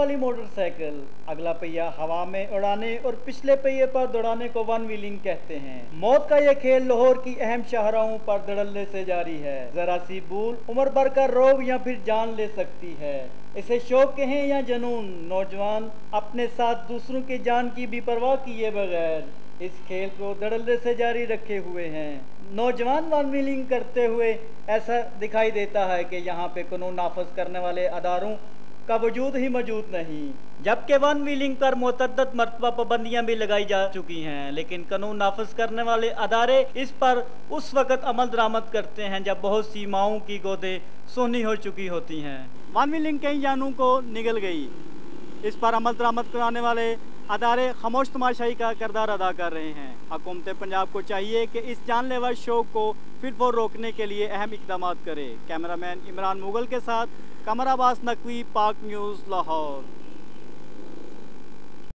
वाली मोटरसाइकिल अगला पहिया हवा में उड़ाने और पिछले पहिए पर दौड़ाने को वन व्हीलिंग कहते हैं। मौत का यह खेल लाहौर की अहम शाहराहों पर धड़ल्ले से जारी है। जरा सी भूल उम्र भर का रोग या फिर जान ले सकती है। इसे शौक कहें या जुनून, नौजवान अपने साथ दूसरों की जान की भी परवाह किए बगैर इस खेल को धड़ल्ले से जारी रखे हुए हैं। नौजवान वन व्हीलिंग करते हुए ऐसा दिखाई देता है कि यहाँ पे कानून नाफज करने वाले अदारों का वजूद ही मौजूद नहीं, जबकि वन व्हीलिंग पर मुतअद्दिद मरतबा पाबंदियां भी लगाई जा चुकी हैं, लेकिन कानून नाफज करने वाले अदारे इस पर उस वक्त अमल दरामद करते हैं जब बहुत सी माओं की गोदें सोनी हो चुकी होती हैं। वन व्हीलिंग कई जानों को निगल गई। इस पर अमल दरामद कराने वाले अदारे खामोश तमाशाई का किरदार अदा कर रहे हैं। हुकूमत पंजाब को चाहिए कि इस जानलेवा शौक को फिर वो रोकने के लिए अहम इक़दामात करे। कैमरामैन इमरान मुगल के साथ कमर अब्बास नकवी, पाक न्यूज़, लाहौर।